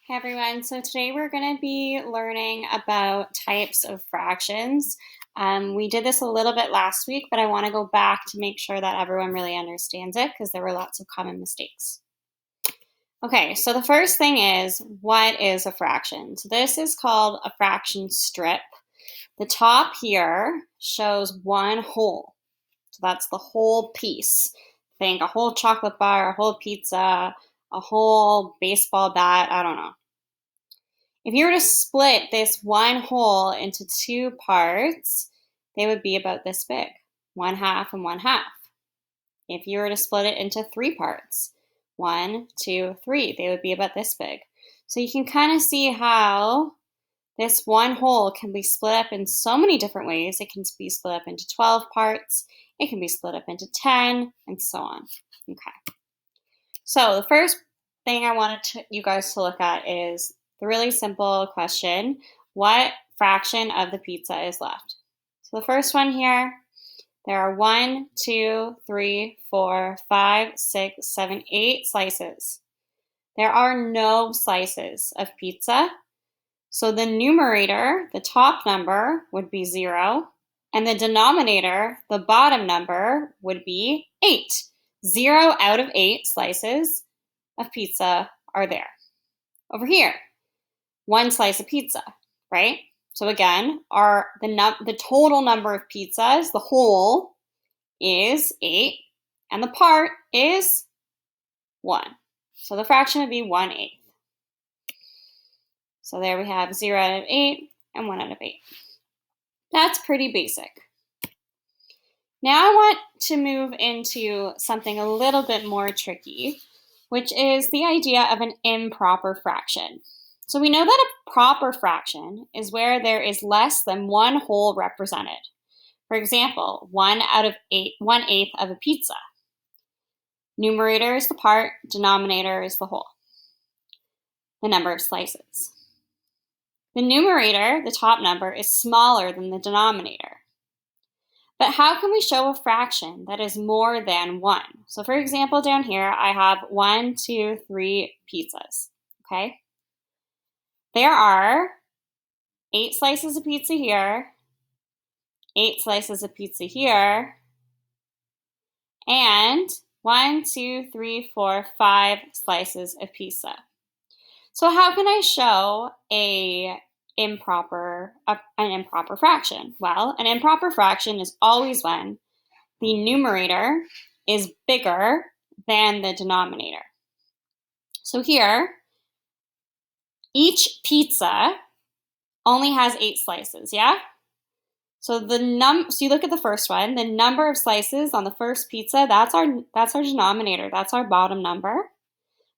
Hey everyone, so today we're going to be learning about types of fractions. We did this a little bit last week, but I want to go back to make sure that everyone really understands it because there were lots of common mistakes. Okay, so the first thing is, what is a fraction? So this is called a fraction strip. The top here shows one whole. So that's the whole piece. Think a whole chocolate bar, a whole pizza, a whole baseball bat, I don't know. If you were to split this one whole into two parts, they would be about this big, 1/2 and 1/2. If you were to split it into three parts, 1, 2, 3, they would be about this big. So you can kind of see how this one whole can be split up in so many different ways. It can be split up into 12 parts, it can be split up into 10, and so on. Okay. So the first thing I wanted you guys to look at is the really simple question, what fraction of the pizza is left? So the first one here, there are 1, 2, 3, 4, 5, 6, 7, 8 slices. There are no slices of pizza. So the numerator, the top number, would be 0, and the denominator, the bottom number, would be 8. 0 out of 8 slices of pizza are there. Over here, one slice of pizza, right? So again, the total number of pizzas, the whole, is 8, and the part is 1. So the fraction would be 1/8. So there we have 0 out of 8 and 1 out of 8. That's pretty basic. Now I want to move into something a little bit more tricky, which is the idea of an improper fraction. So we know that a proper fraction is where there is less than one whole represented. For example, 1/8 of a pizza. Numerator is the part, denominator is the whole. The number of slices. The numerator, the top number, is smaller than the denominator. But how can we show a fraction that is more than 1? So for example, down here, I have 1, 2, 3 pizzas, okay? There are 8 slices of pizza here, 8 slices of pizza here, and 1, 2, 3, 4, 5 slices of pizza. So how can I show an improper fraction? Well, an improper fraction is always when the numerator is bigger than the denominator. So here, each pizza only has 8 slices, yeah? So you look at the first one, the number of slices on the first pizza, that's our denominator, that's our bottom number.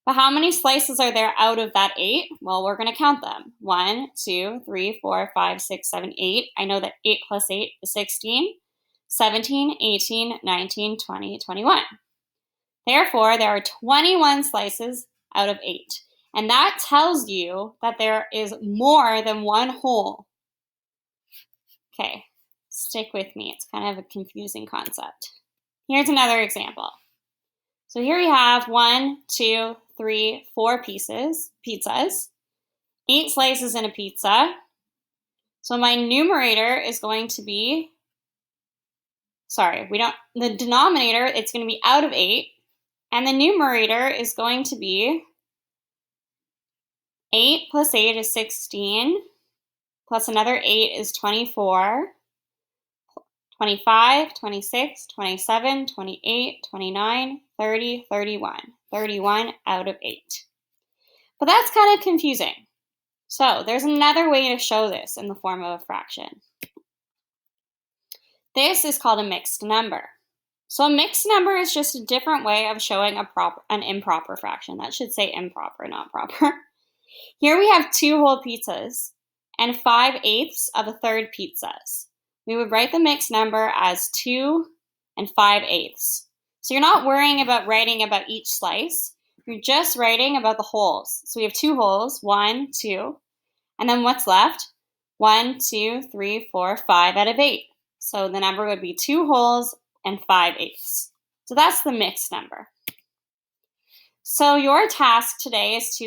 But how many slices are there out of that 8? Well, we're going to count them. 1, 2, 3, 4, 5, 6, 7, 8. I know that 8 plus 8 is 16, 17, 18, 19, 20, 21. Therefore, there are 21 slices out of 8. And that tells you that there is more than one whole. Okay, stick with me. It's kind of a confusing concept. Here's another example. So here we have 1, 2, 3, 4 pizzas, 8 slices in a pizza. So my numerator is going to be, the denominator, it's going to be out of 8, and the numerator is going to be 8 plus 8 is 16, plus another 8 is 24, 25, 26, 27, 28, 29, 30, 31. 31 out of 8. But that's kind of confusing. So there's another way to show this in the form of a fraction. This is called a mixed number. So a mixed number is just a different way of showing an improper fraction. That should say improper, not proper. Here we have 2 whole pizzas and 5/8 of a third pizzas. We would write the mixed number as 2 and 5/8. So you're not worrying about writing about each slice. You're just writing about the wholes. So we have 2 wholes, 1, 2, and then what's left? 1, 2, 3, 4, 5 out of 8. So the number would be 2 wholes and 5/8. So that's the mixed number. So your task today is to